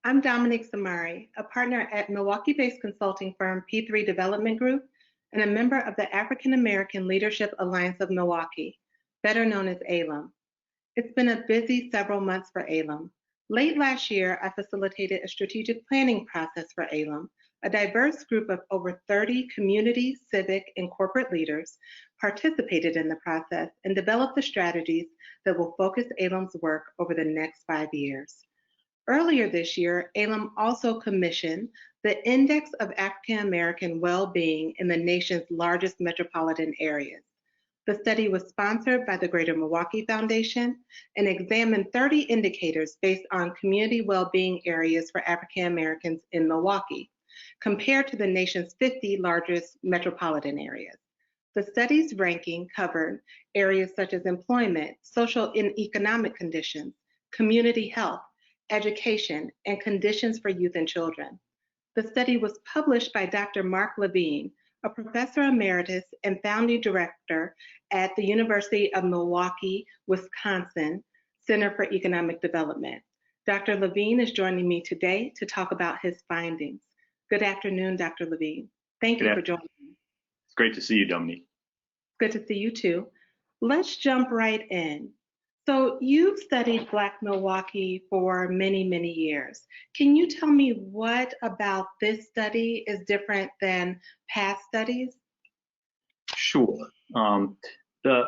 I'm Dominique Samari, a partner at Milwaukee-based consulting firm P3 Development Group and a member of the African American Leadership Alliance of Milwaukee, better known as AALAM. It's been a busy several months for AALAM. Late last year, I facilitated a strategic planning process for AALAM. A diverse group of over 30 community, civic, and corporate leaders participated in the process and developed the strategies that will focus AALAM's work over the next 5 years. Earlier this year, AALAM also commissioned the Index of African American Well-Being in the nation's largest metropolitan areas. The study was sponsored by the Greater Milwaukee Foundation and examined 30 indicators based on community well-being areas for African Americans in Milwaukee, compared to the nation's 50 largest metropolitan areas. The study's ranking covered areas such as employment, social and economic conditions, community health, education, and conditions for youth and children. The study was published by Dr. Marc Levine, a professor emeritus and founding director at the University of Milwaukee, Wisconsin Center for Economic Development. Dr. Levine is joining me today to talk about his findings. Good afternoon, Dr. Levine. Thank you for joining me. It's great to see you, Dominique. Good to see you too. Let's jump right in. So you've studied Black Milwaukee for many, many years. Can you tell me what about this study is different than past studies? Sure. The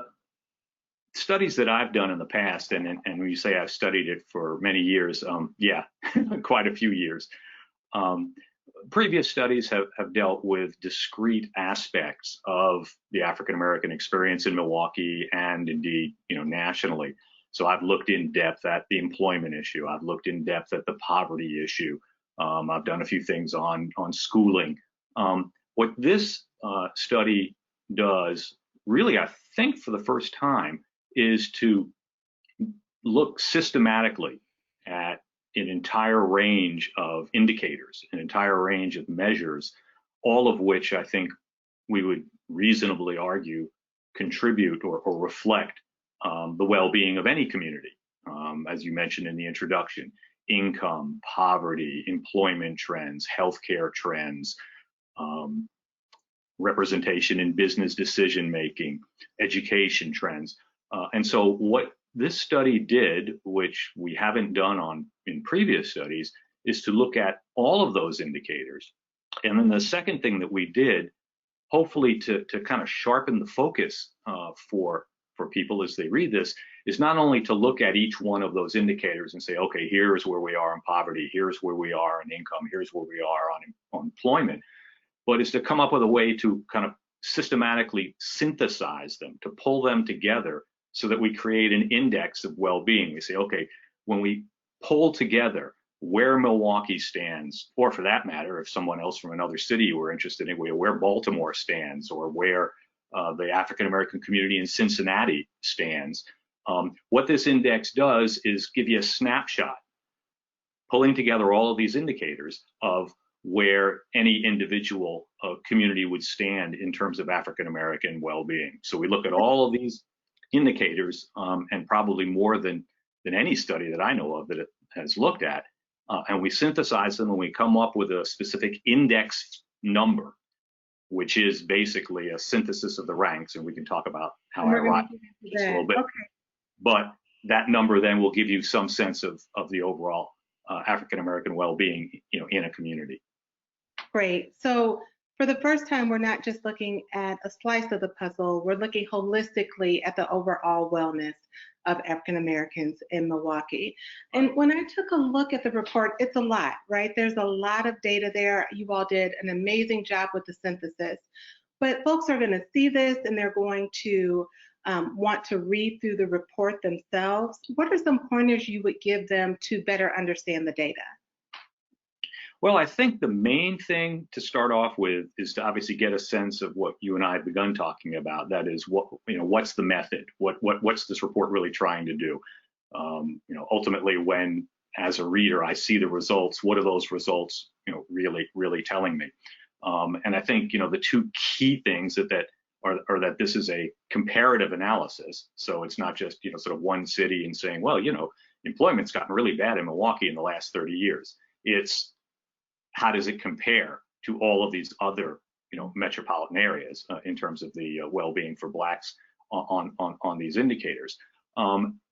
studies that I've done in the past, and when you say I've studied it for many years, yeah, quite a few years. Previous studies have dealt with discrete aspects of the African American experience in Milwaukee and indeed, nationally. So I've looked in depth at the employment issue. I've looked in depth at the poverty issue. I've done a few things on schooling. What this study does, really, I think for the first time, is to look systematically at an entire range of indicators, an entire range of measures, all of which I think we would reasonably argue contribute or reflect the well-being of any community. As you mentioned in the introduction, income, poverty, employment trends, healthcare trends, representation in business decision-making, education trends. And so what this study did, which we haven't done in previous studies, is to look at all of those indicators. And then the second thing that we did, hopefully to kind of sharpen the focus for people as they read this, is not only to look at each one of those indicators and say, okay, here's where we are in poverty, here's where we are in income, here's where we are on employment, but is to come up with a way to kind of systematically synthesize them, to pull them together so that we create an index of well-being. We say, okay, when we pull together where Milwaukee stands, or for that matter, if someone else from another city were interested in where Baltimore stands, or where the African American community in Cincinnati stands, what this index does is give you a snapshot, pulling together all of these indicators of where any individual community would stand in terms of African American well-being. So we look at all of these indicators, and probably more than any study that I know of that it has looked at, and we synthesize them and we come up with a specific index number, which is basically a synthesis of the ranks, and we can talk about how I arrived at this a little bit. Okay. But that number then will give you some sense of the overall African American well-being, in a community. Great. So for the first time, we're not just looking at a slice of the puzzle, we're looking holistically at the overall wellness of African Americans in Milwaukee. And when I took a look at the report, it's a lot, right? There's a lot of data there. You all did an amazing job with the synthesis. But folks are going to see this and they're going to want to read through the report themselves. What are some pointers you would give them to better understand the data? Well, I think the main thing to start off with is to obviously get a sense of what you and I have begun talking about. That is, what's the method? What's this report really trying to do? Ultimately, when as a reader I see the results, what are those results, really telling me? And I think the two key things that are that this is a comparative analysis. So it's not just sort of one city and saying, well, employment's gotten really bad in Milwaukee in the last 30 years. It's how does it compare to all of these other, metropolitan areas in terms of the well-being for blacks on these indicators.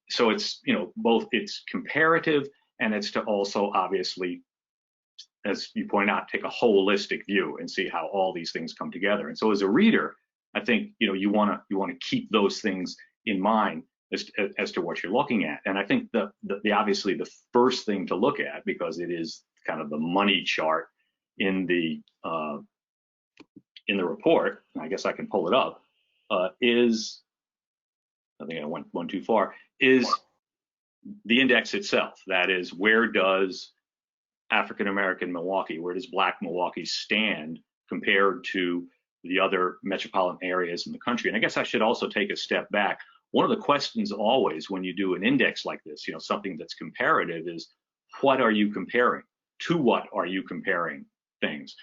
So it's, both it's comparative and it's to also obviously, as you point out, take a holistic view and see how all these things come together. And so as a reader, I think, you want to keep those things in mind as to what you're looking at. And I think the obviously the first thing to look at, because it is kind of the money chart in the report, and I guess I can pull it up, is, I think I went one too far, is the index itself. That is, where does African American Milwaukee, where does Black Milwaukee stand compared to the other metropolitan areas in the country? And I guess I should also take a step back. One of the questions always when you do an index like this, something that's comparative, is what are you comparing? To what are you comparing things?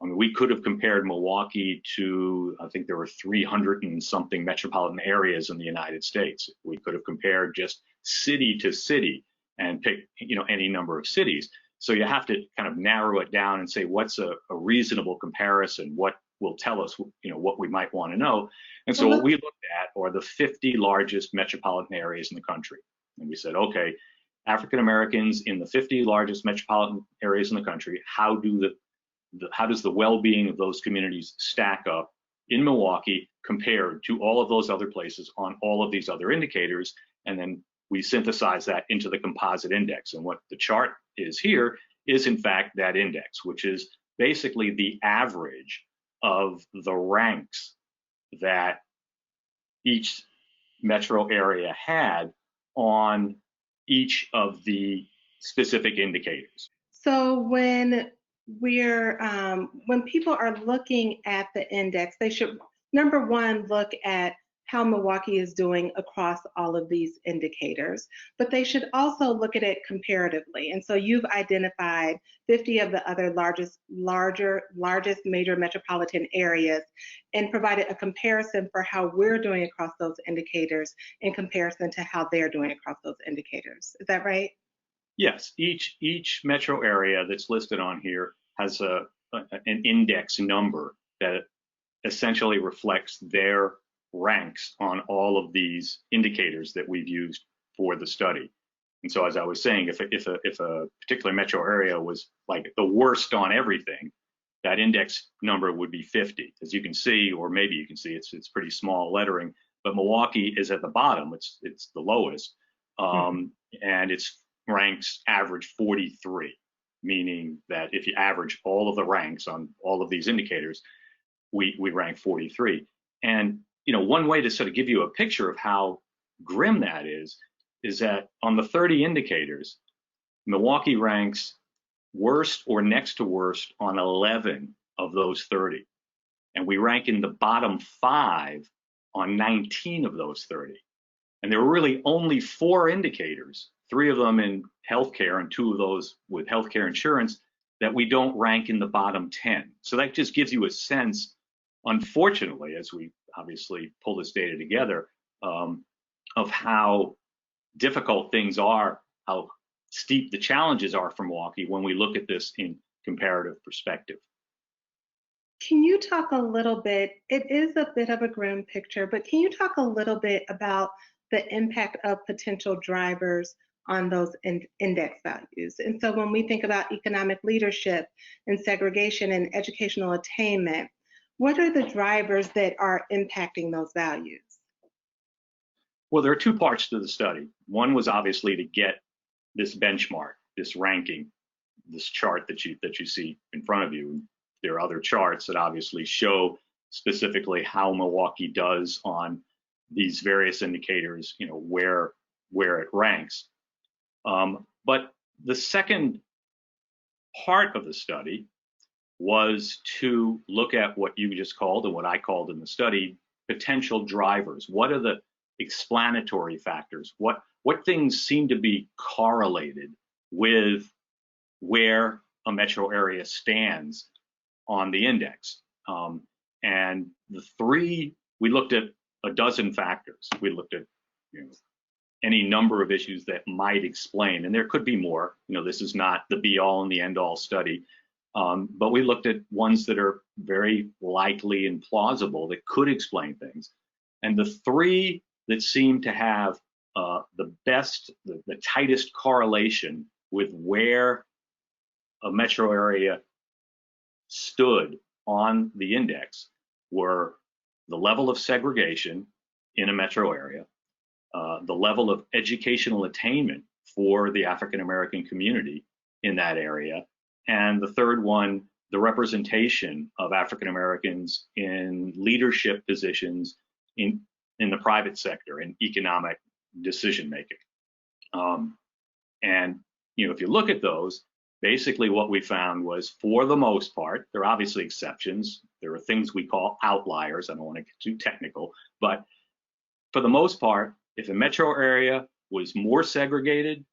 I mean, we could have compared Milwaukee to, I think there were 300 and something metropolitan areas in the United States. We could have compared just city to city and picked, any number of cities. So you have to kind of narrow it down and say, what's a reasonable comparison? What will tell us, what we might want to know? And so what we looked at are the 50 largest metropolitan areas in the country. And we said, okay, African Americans in the 50 largest metropolitan areas in the country, how does the well-being of those communities stack up in Milwaukee compared to all of those other places on all of these other indicators? And then we synthesize that into the composite index. And what the chart is here is in fact that index, which is basically the average of the ranks that each metro area had on each of the specific indicators. So when people are looking at the index, they should, number one, look at how Milwaukee is doing across all of these indicators, but they should also look at it comparatively. And so you've identified 50 of the other largest major metropolitan areas and provided a comparison for how we're doing across those indicators in comparison to how they're doing across those indicators. Is that right? Yes, each metro area that's listed on here has an index number that essentially reflects their ranks on all of these indicators that we've used for the study. And so, as I was saying, if a particular metro area was like the worst on everything, that index number would be 50. As you can see, or maybe you can see, it's pretty small lettering, but Milwaukee is at the bottom. It's the lowest, and it's ranks average 43, meaning that if you average all of the ranks on all of these indicators, we rank 43. And one way to sort of give you a picture of how grim that is that on the 30 indicators, Milwaukee ranks worst or next to worst on 11 of those 30. And we rank in the bottom 5 on 19 of those 30. And there were really only 4 indicators, 3 of them in healthcare and 2 of those with healthcare insurance, that we don't rank in the bottom 10. So that just gives you a sense, unfortunately, as we obviously pull this data together, of how difficult things are, how steep the challenges are for Milwaukee when we look at this in comparative perspective. Can you talk a little bit, it is a bit of a grim picture, but can you talk a little bit about the impact of potential drivers on those index values? And so when we think about economic leadership and segregation and educational attainment, what are the drivers that are impacting those values? Well, there are 2 parts to the study. One was obviously to get this benchmark, this ranking, this chart that you see in front of you. There are other charts that obviously show specifically how Milwaukee does on these various indicators, where it ranks. But the second part of the study was to look at what you just called, and what I called in the study, potential drivers. What are the explanatory factors? What things seem to be correlated with where a metro area stands on the index? And the 3, we looked at a dozen factors. We looked at any number of issues that might explain, and there could be more. This is not the be-all and the end-all study, but we looked at ones that are very likely and plausible that could explain things. And the three that seem to have the tightest correlation with where a metro area stood on the index were the level of segregation in a metro area, the level of educational attainment for the African American community in that area, and the third one, the representation of African Americans in leadership positions in the private sector in economic decision making. And if you look at those, basically what we found was, for the most part, there are obviously exceptions. There are things we call outliers. I don't want to get too technical, but for the most part, if a metro area was more segregated,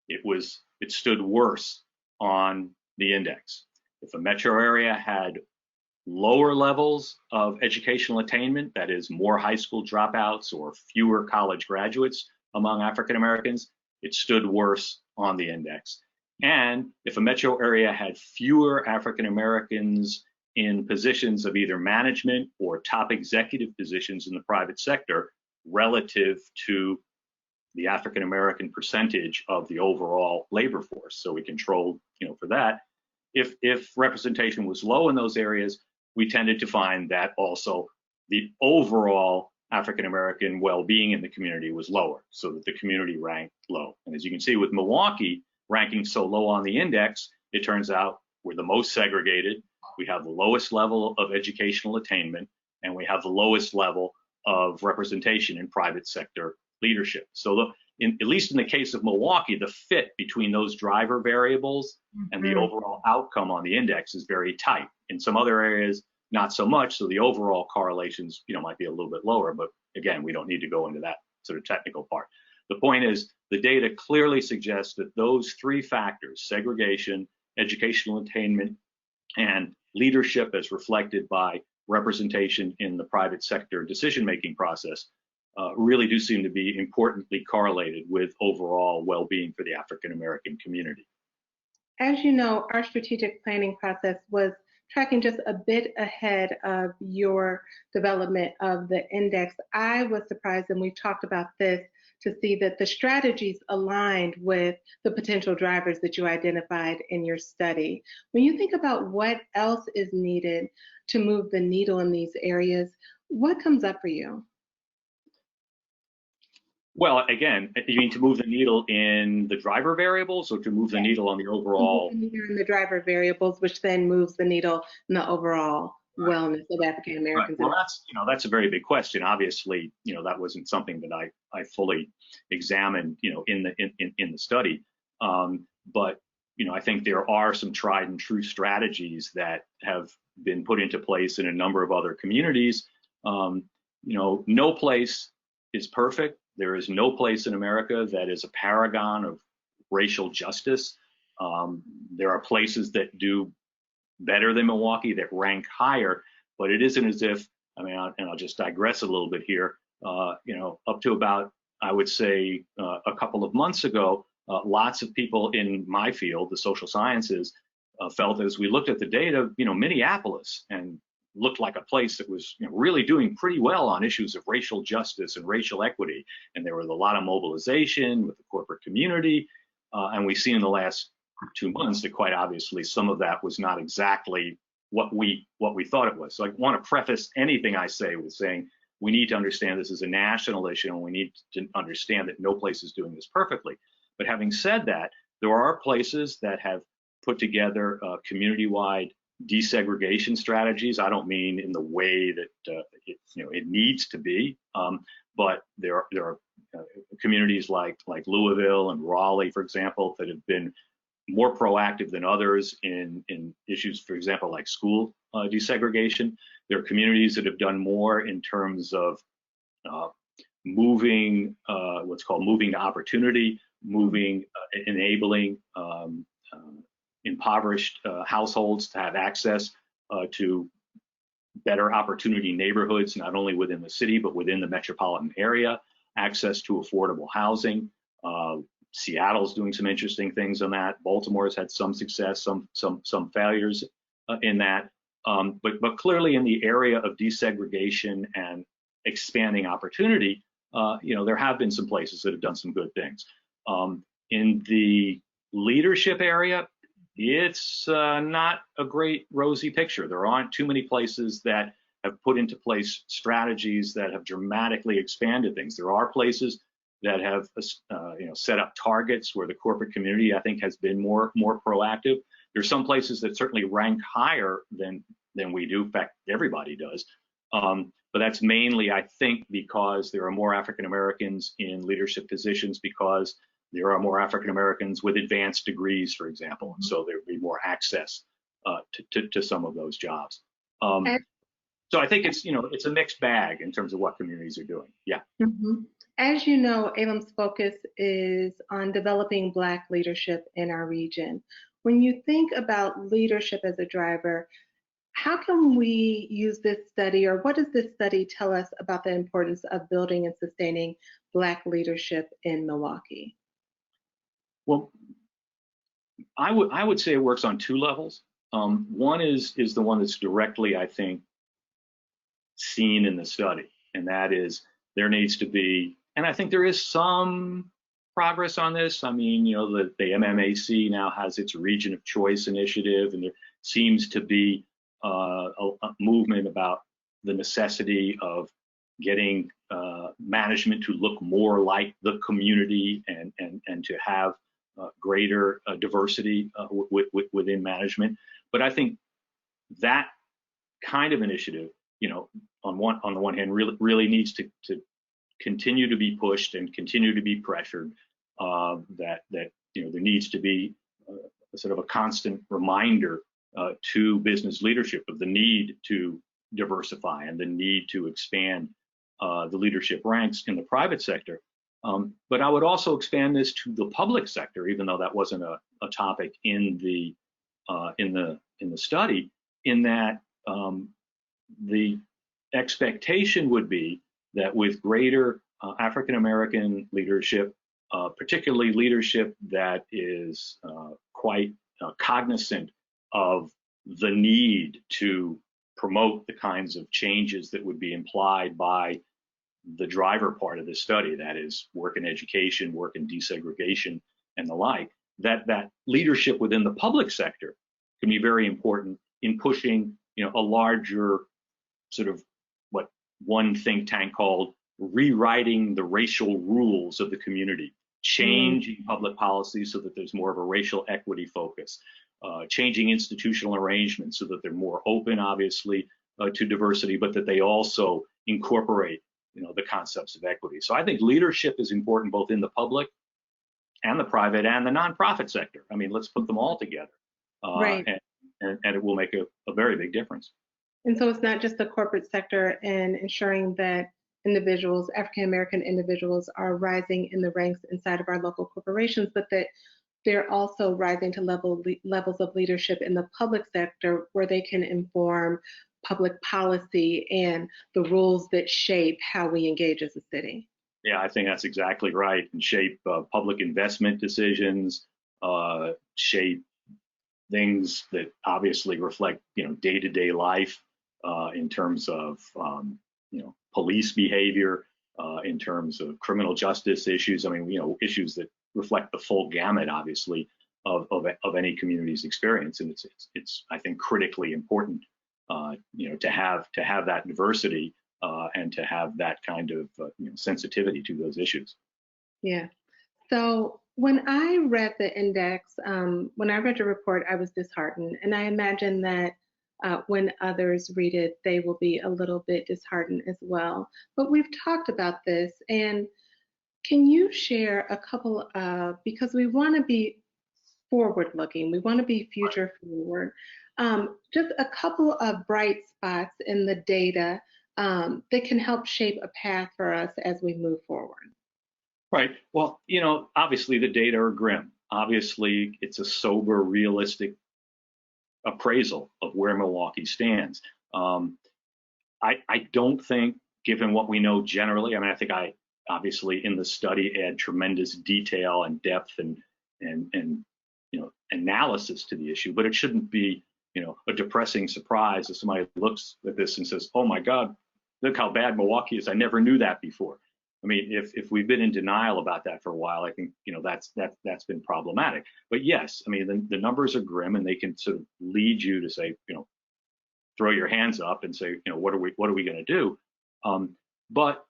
it stood worse on the index. If a metro area had lower levels of educational attainment, that is more high school dropouts or fewer college graduates among African Americans, it stood worse on the index. And if a metro area had fewer African Americans in positions of either management or top executive positions in the private sector relative to the African American percentage of the overall labor force, so we controlled, for that. If representation was low in those areas, we tended to find that also the overall African American well-being in the community was lower, so that the community ranked low. And as you can see with Milwaukee ranking so low on the index, it turns out we're the most segregated, we have the lowest level of educational attainment, and we have the lowest level of representation in private sector leadership. So at least in the case of Milwaukee, the fit between those driver variables and the overall outcome on the index is very tight. In some other areas, not so much. So the overall correlations, might be a little bit lower, but again, we don't need to go into that sort of technical part. The point is, the data clearly suggests that those three factors, segregation, educational attainment, and leadership as reflected by representation in the private sector decision-making process, really do seem to be importantly correlated with overall well-being for the African American community. As you know, our strategic planning process was tracking just a bit ahead of your development of the index. I was surprised, and we've talked about this, to see that the strategies aligned with the potential drivers that you identified in your study. When you think about what else is needed to move the needle in these areas, what comes up for you? Well, again, you mean to move the needle in the driver variables, or to move the needle on the overall? In the driver variables, which then moves the needle in the overall wellness of African Americans. Right. Well, that's a very big question. Obviously, that wasn't something that I fully examined, in the study. But I think there are some tried and true strategies that have been put into place in a number of other communities. No place is perfect. There is no place in America that is a paragon of racial justice. There are places that do better than Milwaukee, that rank higher, but it isn't as if, and I'll just digress a little bit here, up to about, I would say, a couple of months ago, lots of people in my field, the social sciences, felt, as we looked at the data, Minneapolis and looked like a place that was really doing pretty well on issues of racial justice and racial equity. And there was a lot of mobilization with the corporate community. And we've seen in the last 2 months that quite obviously some of that was not exactly what we thought it was. So I want to preface anything I say with saying we need to understand this is a national issue, and we need to understand that no place is doing this perfectly. But having said that, there are places that have put together community-wide desegregation strategies. I don't mean in the way that it needs to be, but there are communities like Louisville and Raleigh, for example, that have been more proactive than others in issues, for example, like school desegregation. There are communities that have done more in terms of moving, what's called moving to opportunity, enabling impoverished households to have access to better opportunity neighborhoods, not only within the city, but within the metropolitan area. access to affordable housing. Seattle's doing some interesting things on that. Baltimore's had some success, some failures in that. But clearly in the area of desegregation and expanding opportunity, there have been some places that have done some good things. In the leadership area, it's not a great rosy picture. There aren't too many places that have put into place strategies that have dramatically expanded things. There are places that have set up targets where the corporate community, I think, has been more proactive. There's some places that certainly rank higher than we do. In fact, everybody does. But that's mainly, I think, because there are more African Americans in leadership positions, because there are more African Americans with advanced degrees, for example, and so there'd be more access to some of those jobs. So I think it's a mixed bag in terms of what communities are doing. Yeah. Mm-hmm. As you know, AALAM's focus is on developing Black leadership in our region. When you think about leadership as a driver, how can we use this study, or what does this study tell us about the importance of building and sustaining Black leadership in Milwaukee? Well, I would say it works on two levels. One is the one that's directly, I think, seen in the study, and that is there needs to be, and I think there is some progress on this. I mean, the MMAC now has its Region of Choice initiative, and there seems to be a movement about the necessity of getting management to look more like the community and to have greater diversity within management. But I think that kind of initiative, on the one hand, really needs to continue to be pushed and continue to be pressured. That there needs to be a sort of a constant reminder to business leadership of the need to diversify and the need to expand the leadership ranks in the private sector. But I would also expand this to the public sector, even though that wasn't a topic in the study, in that the expectation would be that with greater African American leadership, particularly leadership that is quite cognizant of the need to promote the kinds of changes that would be implied by the driver part of this study, that is work in education, work in desegregation, and the like, that leadership within the public sector can be very important in pushing a larger sort of what one think tank called rewriting the racial rules of the community, changing public policy so that there's more of a racial equity focus, changing institutional arrangements so that they're more open, obviously, to diversity, but that they also incorporate the concepts of equity. So I think leadership is important both in the public and the private and the nonprofit sector. I mean, let's put them all together, Right. and it will make a very big difference. And so it's not just the corporate sector and ensuring that individuals, African American individuals, are rising in the ranks inside of our local corporations, but that they're also rising to levels of leadership in the public sector where they can inform public policy and the rules that shape how we engage as a city. Yeah, I think that's exactly right, and shape public investment decisions, shape things that obviously reflect day-to-day life in terms of police behavior, in terms of criminal justice issues. I mean, issues that reflect the full gamut, obviously, of any community's experience, and it's I think critically important, to have that diversity and to have that kind of sensitivity to those issues. Yeah. So when I read the index, when I read your report, I was disheartened, and I imagine that when others read it, they will be a little bit disheartened as well. But we've talked about this, and can you share a couple of, because we want to be forward-looking, we want to be future-forward, just a couple of bright spots in the data that can help shape a path for us as we move forward? Right. Well, obviously the data are grim. Obviously, it's a sober, realistic appraisal of where Milwaukee stands. I don't think, given what we know generally, I mean, I think I obviously in the study add tremendous detail and depth and analysis to the issue, but it shouldn't be a depressing surprise if somebody looks at this and says, oh my God, look how bad Milwaukee is. I never knew that before. I mean, if we've been in denial about that for a while, I think that's been problematic. But yes, I mean the numbers are grim, and they can sort of lead you to say, throw your hands up and say, what are we going to do? But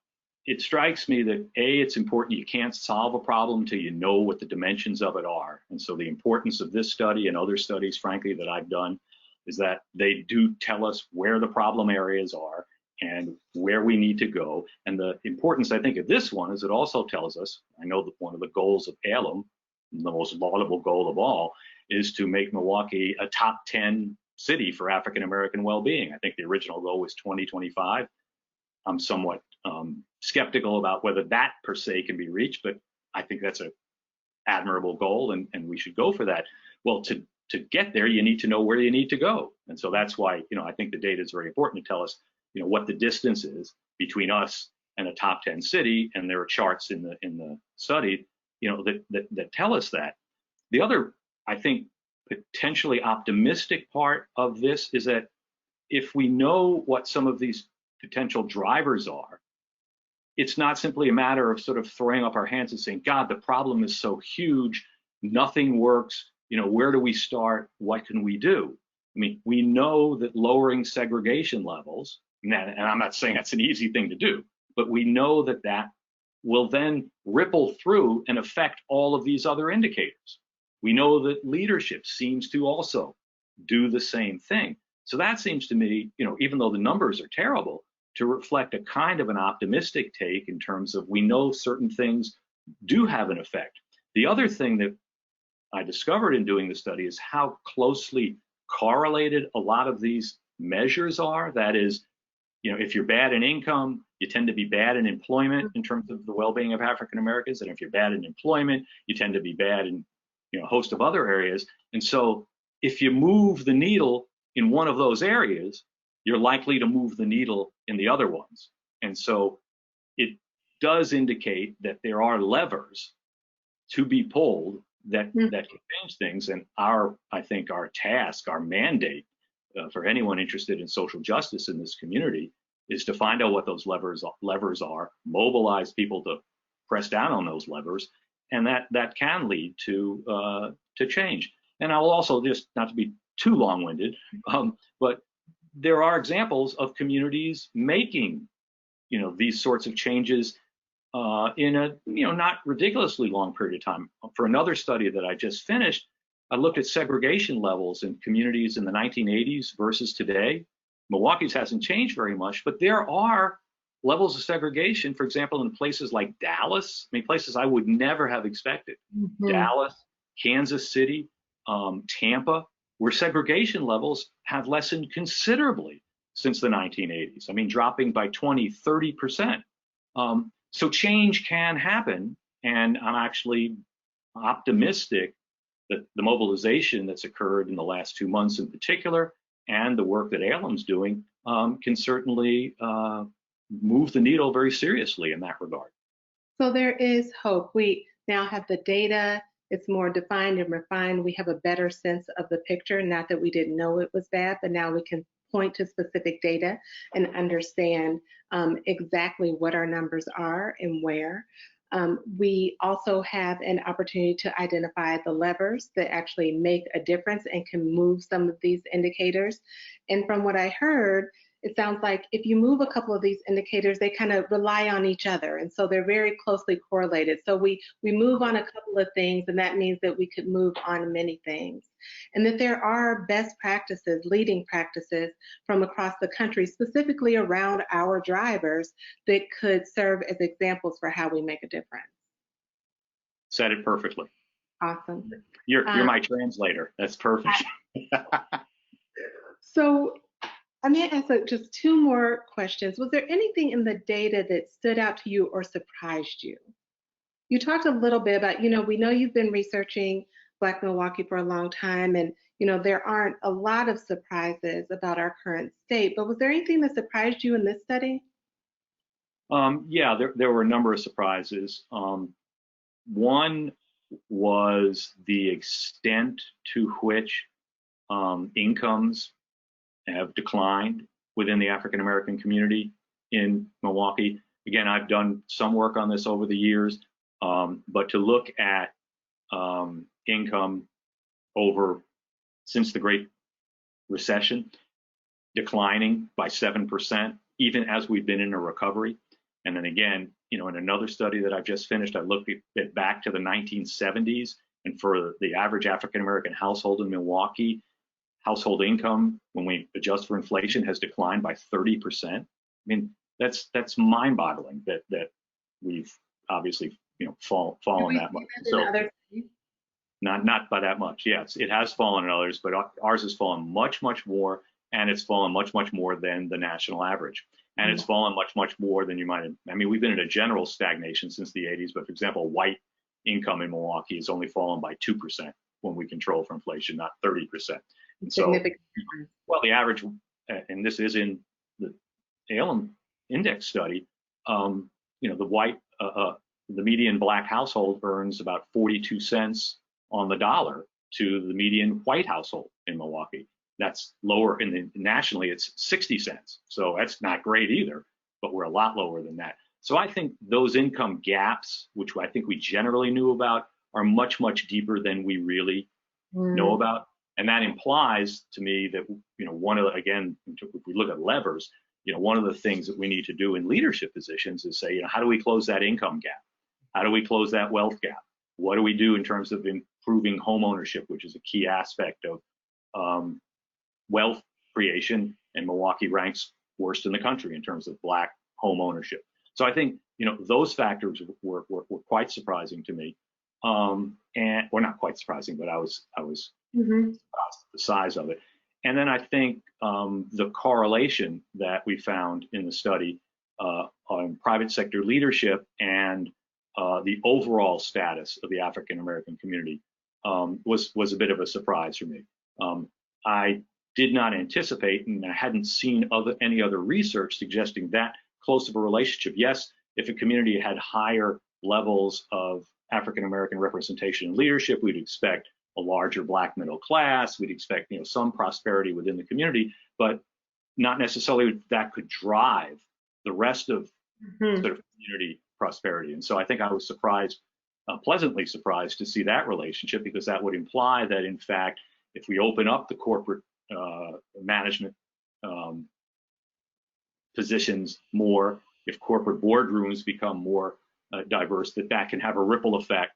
it strikes me that it's important. You can't solve a problem until you know what the dimensions of it are. And so the importance of this study and other studies, frankly, that I've done, is that they do tell us where the problem areas are and where we need to go. And the importance, I think, of this one is it also tells us, I know that one of the goals of AALAM, the most laudable goal of all, is to make Milwaukee a top 10 city for African American well-being. I think the original goal was 2025. I'm somewhat skeptical about whether that per se can be reached, but I think that's an admirable goal, and we should go for that. Well, to get there, you need to know where you need to go. And so that's why, I think the data is very important to tell us, what the distance is between us and a top 10 city. And there are charts in the study, that tell us that. The other, I think, potentially optimistic part of this is that if we know what some of these potential drivers are, it's not simply a matter of sort of throwing up our hands and saying, God, the problem is so huge, nothing works, where do we start? What can we do? I mean, we know that lowering segregation levels, and I'm not saying that's an easy thing to do, but we know that that will then ripple through and affect all of these other indicators. We know that leadership seems to also do the same thing. So that seems to me, even though the numbers are terrible, to reflect a kind of an optimistic take in terms of we know certain things do have an effect. The other thing that I discovered in doing the study is how closely correlated a lot of these measures are. That is, if you're bad in income, you tend to be bad in employment in terms of the well-being of African Americans. And if you're bad in employment, you tend to be bad in a host of other areas. And so if you move the needle in one of those areas, you're likely to move the needle in the other ones. And so it does indicate that there are levers to be pulled that can change things. And I think our task, our mandate for anyone interested in social justice in this community is to find out what those levers are, mobilize people to press down on those levers, and that can lead to change. And I will also, just not to be too long-winded, but there are examples of communities making, these sorts of changes in a, not ridiculously long period of time. For another study that I just finished, I looked at segregation levels in communities in the 1980s versus today. Milwaukee's hasn't changed very much, but there are levels of segregation, for example, in places like Dallas, places I would never have expected. Dallas, Kansas City, Tampa, where segregation levels have lessened considerably since the 1980s. Dropping by 20, 30%. So change can happen, and I'm actually optimistic that the mobilization that's occurred in the last 2 months in particular, and the work that AALAM's doing, can certainly move the needle very seriously in that regard. So there is hope. We now have the data. It's more defined and refined. We have a better sense of the picture. Not that we didn't know it was bad, but now we can point to specific data and understand exactly what our numbers are and where. We also have an opportunity to identify the levers that actually make a difference and can move some of these indicators. And from what I heard, it sounds like if you move a couple of these indicators, they kind of rely on each other. And so they're very closely correlated. So we move on a couple of things, and that means that we could move on many things. And that there are best practices, leading practices from across the country, specifically around our drivers, that could serve as examples for how we make a difference. Said it perfectly. Awesome. You're my translator. That's perfect. So I'm going to ask just two more questions. Was there anything in the data that stood out to you or surprised you? You talked a little bit about, we know you've been researching Black Milwaukee for a long time, and, there aren't a lot of surprises about our current state, but was there anything that surprised you in this study? Yeah, there were a number of surprises. One was the extent to which incomes have declined within the African American community in Milwaukee. Again, I've done some work on this over the years, but to look at income over since the Great Recession, declining by 7%, even as we've been in a recovery. And then again, in another study that I've just finished, I looked at back to the 1970s, and for the average African American household in Milwaukee, household income, when we adjust for inflation, has declined by 30%. I mean, that's mind-boggling that we've obviously fallen that much. So not by that much. Yes, it has fallen in others, but ours has fallen much more, and it's fallen much more than the national average. And it's fallen much more than you might have. I mean, we've been in a general stagnation since the 80s, but for example, white income in Milwaukee has only fallen by 2% when we control for inflation, not 30%. And so, well, the average, and this is in the AALAM index study, the median black household earns about 42 cents on the dollar to the median white household in Milwaukee. That's lower nationally, it's 60 cents. So that's not great either, but we're a lot lower than that. So I think those income gaps, which I think we generally knew about, are much deeper than we really know about. And that implies to me that, again, if we look at levers, one of the things that we need to do in leadership positions is say, how do we close that income gap? How do we close that wealth gap? What do we do in terms of improving home ownership, which is a key aspect of wealth creation, and Milwaukee ranks worst in the country in terms of black home ownership. So I think those factors were quite surprising to me, and well, not quite surprising, but I was surprised at the size of it. And then I think the correlation that we found in the study on private sector leadership and the overall status of the African American community was a bit of a surprise for me. I did not anticipate, and I hadn't seen any other research suggesting that close of a relationship. Yes, if a community had higher levels of African American representation in leadership, we'd expect a larger black middle class. We'd expect some prosperity within the community, but not necessarily that could drive the rest of sort of community prosperity. And so I think I was pleasantly surprised to see that relationship, because that would imply that in fact, if we open up the corporate management positions more, if corporate boardrooms become more diverse, that can have a ripple effect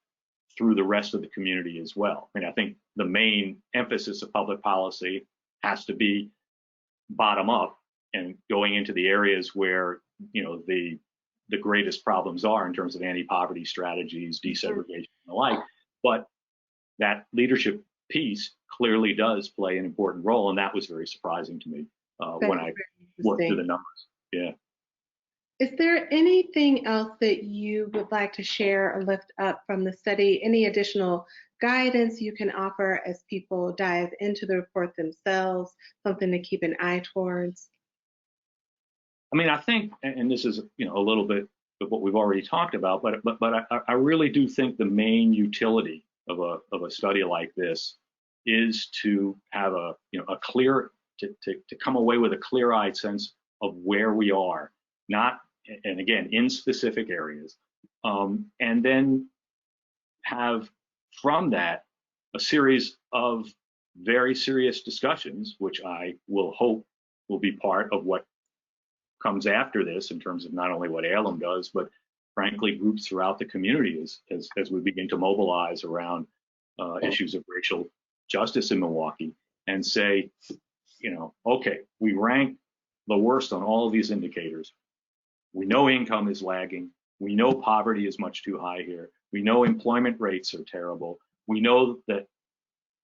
through the rest of the community as well. I mean, I think the main emphasis of public policy has to be bottom up and going into the areas where the greatest problems are in terms of anti-poverty strategies, desegregation, and the like. But that leadership piece clearly does play an important role, and that was very surprising to me when I worked through the numbers. Yeah. Is there anything else that you would like to share or lift up from the study? Any additional guidance you can offer as people dive into the report themselves, something to keep an eye towards? I mean, I think, and this is a little bit of what we've already talked about, but I really do think the main utility of a study like this is to have a clear to come away with a clear-eyed sense of where we are, not, and again, in specific areas, and then have from that a series of very serious discussions, which I will hope will be part of what comes after this in terms of not only what AALAM does, but frankly, groups throughout the community as we begin to mobilize around issues of racial justice in Milwaukee and say, okay, we rank the worst on all of these indicators. We know income is lagging. We know poverty is much too high here. We know employment rates are terrible. We know that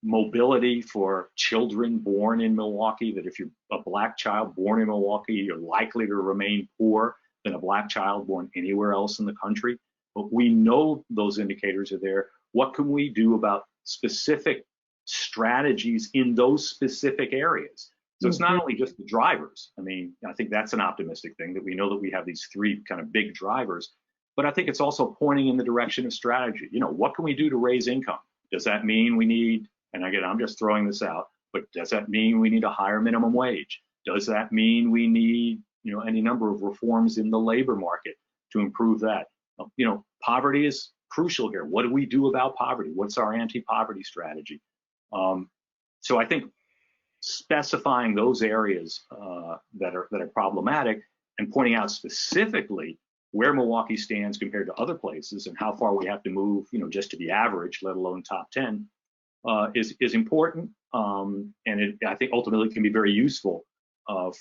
mobility for children born in Milwaukee, that if you're a black child born in Milwaukee, you're likely to remain poor than a black child born anywhere else in the country. But we know those indicators are there. What can we do about specific strategies in those specific areas? So it's not only just the drivers. I mean, I think that's an optimistic thing, that we know that we have these three kind of big drivers, but I think it's also pointing in the direction of strategy. You know, what can we do to raise income? Does that mean we need, and again, I'm just throwing this out, but does that mean we need a higher minimum wage? Does that mean we need, you know, any number of reforms in the labor market to improve that? You know, poverty is crucial here. What do we do about poverty? What's our anti-poverty strategy? So I think specifying those areas that are problematic and pointing out specifically where Milwaukee stands compared to other places and how far we have to move, you know, just to be average, let alone top 10, is important. And I think ultimately can be very useful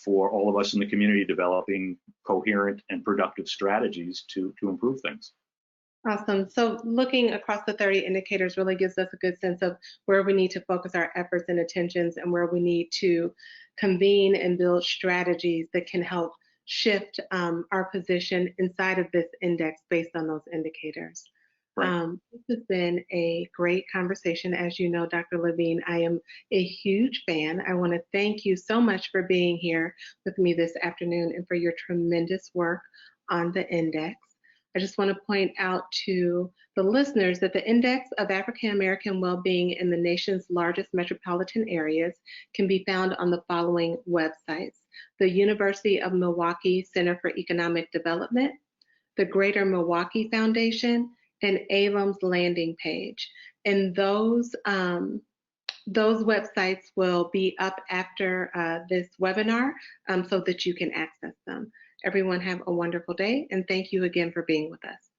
for all of us in the community developing coherent and productive strategies to improve things. Awesome. So looking across the 30 indicators really gives us a good sense of where we need to focus our efforts and attentions and where we need to convene and build strategies that can help shift our position inside of this index based on those indicators. Right. This has been a great conversation. As you know, Dr. Levine, I am a huge fan. I want to thank you so much for being here with me this afternoon and for your tremendous work on the index. I just want to point out to the listeners that the Index of African American Wellbeing in the nation's largest metropolitan areas can be found on the following websites: the University of Milwaukee Center for Economic Development, the Greater Milwaukee Foundation, and AALAM's landing page. And those websites will be up after this webinar so that you can access them. Everyone have a wonderful day, and thank you again for being with us.